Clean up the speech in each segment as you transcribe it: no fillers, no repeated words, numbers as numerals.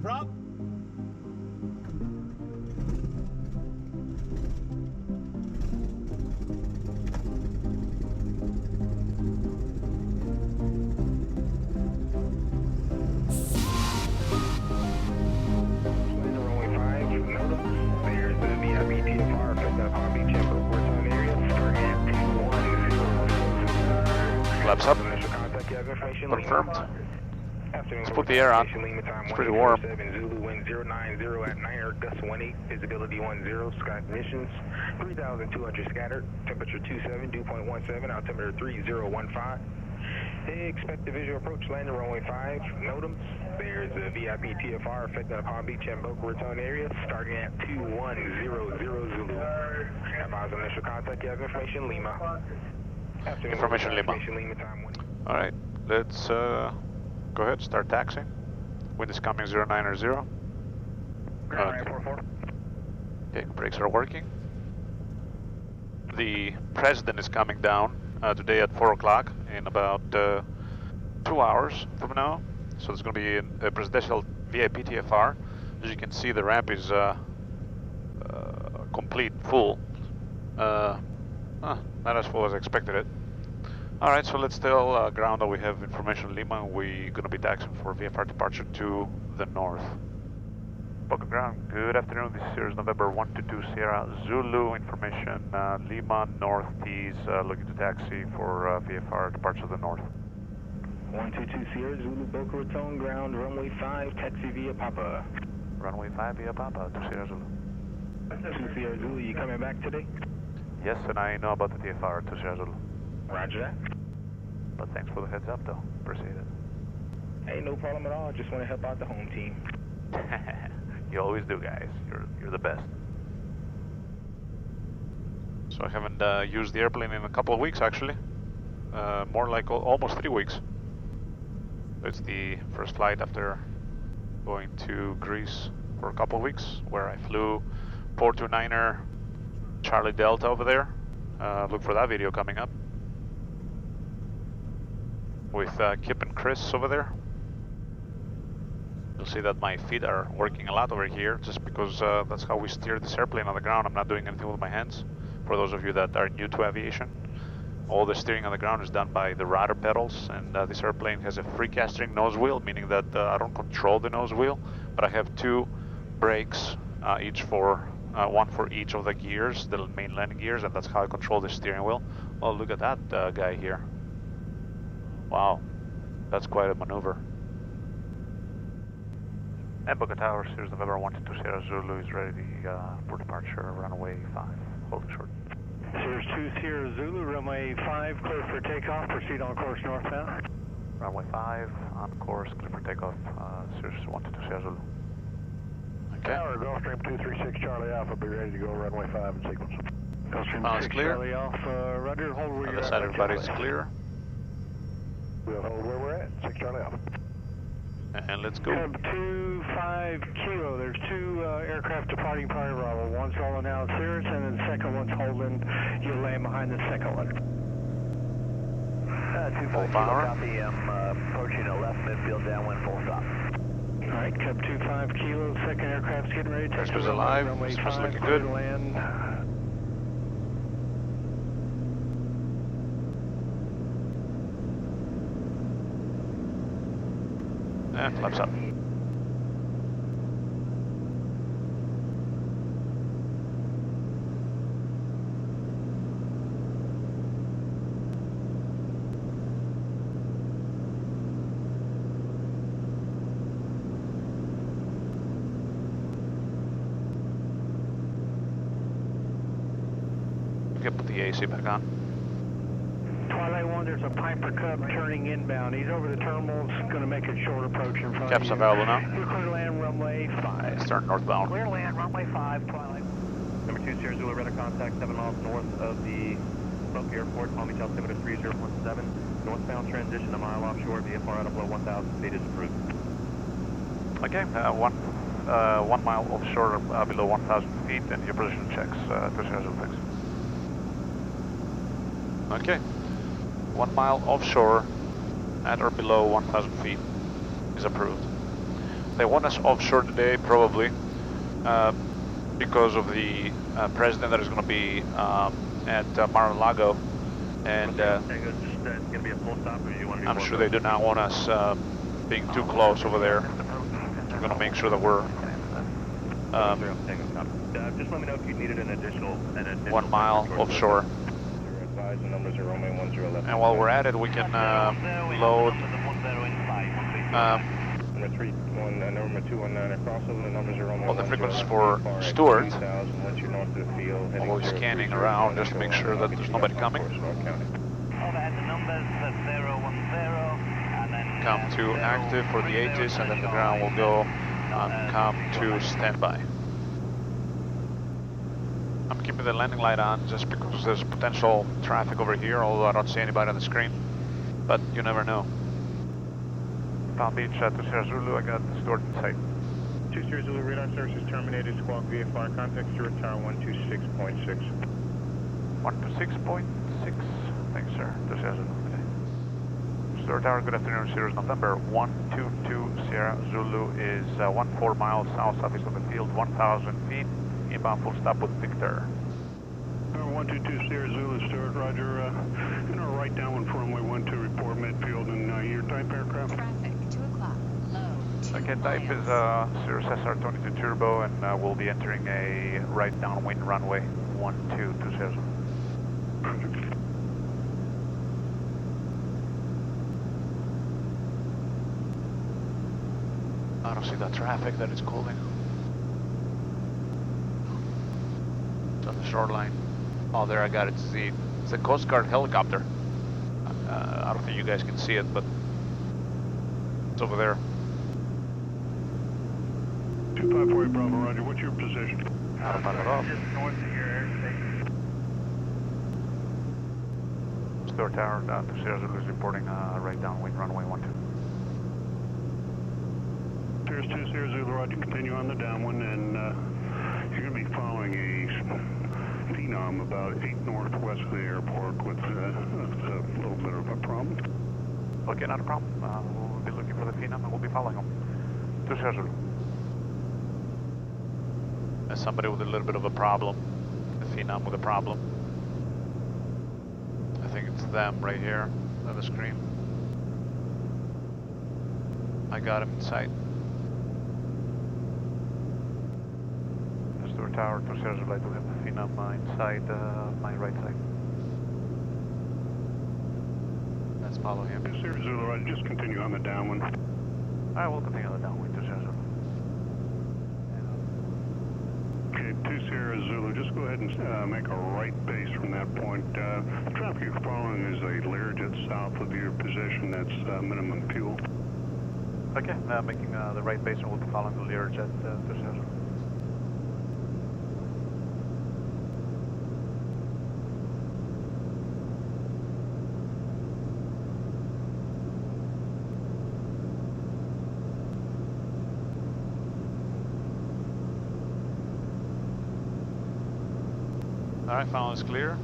prop. Flaps up. Confirmed. Let's put the air on. It's pretty warm. Zulu wind 090 at 9 gust 18, visibility 10, sky conditions 3,200 scattered, temperature 27, dew point 17, altimeter 3015. Expect the visual approach, landing runway 5, NOTAM. There's a VIP TFR affecting the Palm Beach and Boca Raton area, starting at 2100 Zulu. Advise on initial contact, you have information, Lima. Information Lima. Alright, let's go ahead, start taxiing. Wind is coming 090. Okay, brakes are working. The president is coming down today at 4 o'clock in about 2 hours from now. So there's going to be a presidential VIP TFR. As you can see, the ramp is complete, full. Not as full as I expected it. Alright, so let's tell ground that we have information Lima. We're going to be taxiing for VFR departure to the north. Boca Ground, good afternoon. This is Cirrus November 122 Sierra Zulu. Information Lima Northeast, looking to taxi for VFR departure to the north. 122 Sierra Zulu, Boca Raton, ground runway 5, taxi via Papa. Runway 5 via Papa to Sierra Zulu. 2 Sierra Zulu, you coming back today? Yes, and I know about the TFR to Sierra Zulu. Roger that. But thanks for the heads up though, appreciate it. Hey, no problem at all, just want to help out the home team. You always do, guys, you're the best. So I haven't used the airplane in a couple of weeks actually. More like almost 3 weeks. It's the first flight after going to Greece for a couple of weeks, where I flew 429er Charlie Delta over there. Look for that video coming up. With Kip and Chris over there. You'll see that my feet are working a lot over here, just because that's how we steer this airplane on the ground. I'm not doing anything with my hands. For those of you that are new to aviation, all the steering on the ground is done by the rudder pedals, and this airplane has a free casting nose wheel, meaning that I don't control the nose wheel, but I have 2 brakes, each for one for each of the gears, the main landing gears, and that's how I control the steering wheel. Oh, look at that guy here. Wow, that's quite a maneuver. And Boca Tower, Cirrus November 122 Sierra Zulu is ready for departure, runway 5, holding short. Cirrus 2 Sierra Zulu, runway 5, clear for takeoff, proceed on course northbound. Runway 5, on course, clear for takeoff, Cirrus 122 Sierra Zulu. Okay. Tower, Gulfstream 236 Charlie Alpha, be ready to go runway 5 in sequence. Gulfstream It's 6 clear. Charlie Alpha, rudder, hold where you're Other at. side, everybody's clear. We'll hold where we're at, 6 Charlie Alpha. And let's go. Cub 25 Kilo, there's 2 aircraft departing Party Bravo. One's rolling out Cirrus, and then the second one's holding. You'll land behind the second one. 25 power. Copy, approaching a left midfield downwind, full stop. Alright, Cub 25 Kilo, second aircraft's getting ready to touch First was the alive, runway this was 5, looking clear good. to land. And flaps up. Okay, put the AC back on. Twilight 1, there's a Piper Cub turning inbound. He's over the terminals, going to make a short approach in front Caps of you. available now. You're clear to land runway 5. Start northbound. Clear land, runway 5, Twilight. Number 2 Sierra Zulu, radar contact 7 miles north of the Boca Airport, Palm Beach altimeter 3017. Northbound transition a mile offshore, VFR out of below 1,000 feet is approved. Okay, 1 mile offshore below 1,000 feet, and your position checks to Sierra Zulu. Thanks. Okay, 1 mile offshore at or below 1,000 feet is approved. They want us offshore today, probably, because of the president that is going to be at Mar-a-Lago, and going to be a full stop, or you want to do I'm sure they do not want us being too close over there. We're going to make sure that we're just let me know if you needed an additional 1 mile offshore. And while we're at it, we can load all the frequencies for Stuart. While we're scanning around just to make sure that there's nobody coming. Come to active for the Aegis, and then the ground will go come to standby. I'm keeping the landing light on just because there's potential traffic over here, although I don't see anybody on the screen, but you never know. Palm Beach to Sierra Zulu, I got Stuart in sight. 2 Sierra Zulu, radar services terminated, squawk VFR, contact Stuart Tower 126.6. 126.6, thanks sir, to Sierra Zulu. Stuart Tower, good afternoon, Cirrus November 122 Sierra Zulu is 14 miles south-southeast of the field, 1,000 feet, inbound full stop with Victor. 122 Sierra Zulu, Stuart, roger. Right downwind for runway 12, report midfield, and your type aircraft? Traffic, 2 o'clock, low, 2 Okay, type is Cirrus SR22 Turbo, and we'll be entering a right downwind runway 12 to Sierra Zulu. I don't see that traffic that is calling. It's on the shoreline. Oh, there I got it. It's a Coast Guard helicopter. I don't think you guys can see it, but it's over there. 2548 Bravo, roger. What's your position? Not about it off. Just north of your airspace. Stuart Tower down to Sierra Zulu is reporting right downwind runway 12. Cirrus 2 Sierra Zulu, roger. Continue on the downwind, and you're going to be following a Phenom about 8 northwest of the airport with a little bit of a problem. Okay, not a problem. We'll be looking for the Phenom and we'll be following them. To Sierra Zulu. There's somebody with a little bit of a problem. The Phenom with a problem. I think it's them right here on the screen. I got him in sight. Stuart Tower to Sierra Zulu, I do have the Phenom inside my right side. Let's follow him. Sierra Zulu, right, just continue on the downwind. Alright, we'll continue on the downwind to Sierra Zulu. Okay, 2 Sierra Zulu, just go ahead and make a right base from that point. The traffic you're following is a Learjet south of your position, that's minimum fuel. Okay, making the right base and we'll be following the Learjet to Sierra Zulu. Alright, funnel is clear.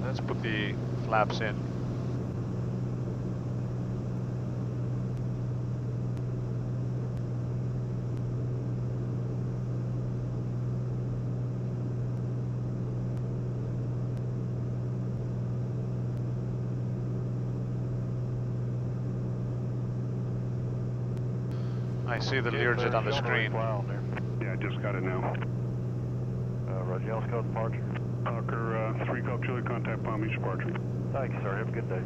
Let's put the flaps in. I see the Learjet on the screen. Yeah, I just got it now. Roger, Yellow Code departure. Hawker 3 Golf Chili, contact Palm Beach departure. Thank you, sir. Have a good day.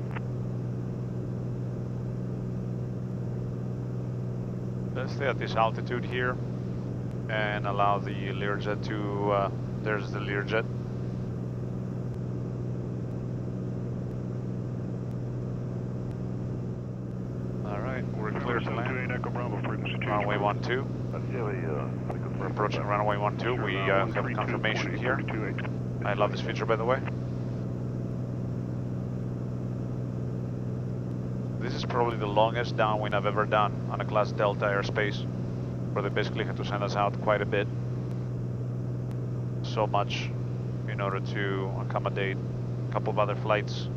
Let's stay at this altitude here and allow the Learjet to, there's the Learjet. Alright, we're clear to land. Echo Bravo, frequency change. Runway 12. We're approaching runway 12. We have confirmation here. I love this feature, by the way. This is probably the longest downwind I've ever done on a Class Delta airspace, where they basically had to send us out quite a bit. So much in order to accommodate a couple of other flights.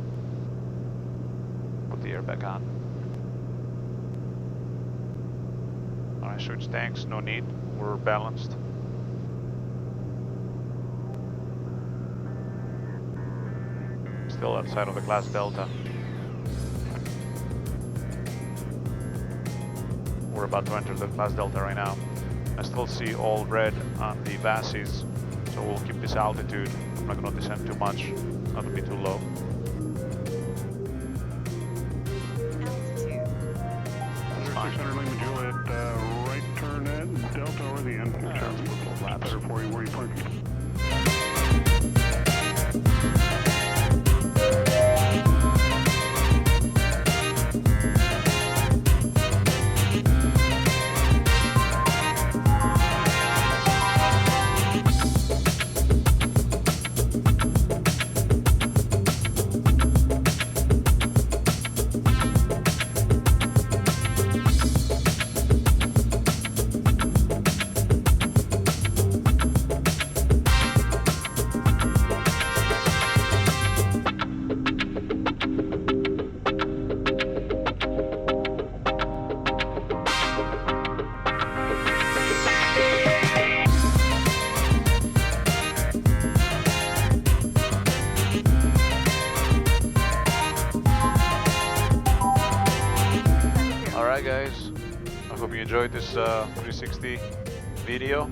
Put the air back on. I switch tanks? No need. We're balanced. Still outside of the class Delta. We're about to enter the class Delta right now. I still see all red on the VASIs, so we'll keep this altitude. I'm not going to descend too much, not to be too low. Altitude. That's fine. 600 Lima Juliet, right turn at Delta or the end. Better for you where you park. Alright guys, I hope you enjoyed this 360 video.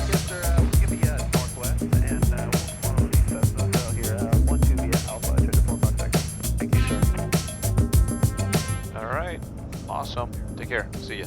Yes, sir. Give me northwest, and we'll follow the Cessna here. 12 via Alpha, check the 4 contact. Thank you, sir. Alright, awesome. Take care. See ya.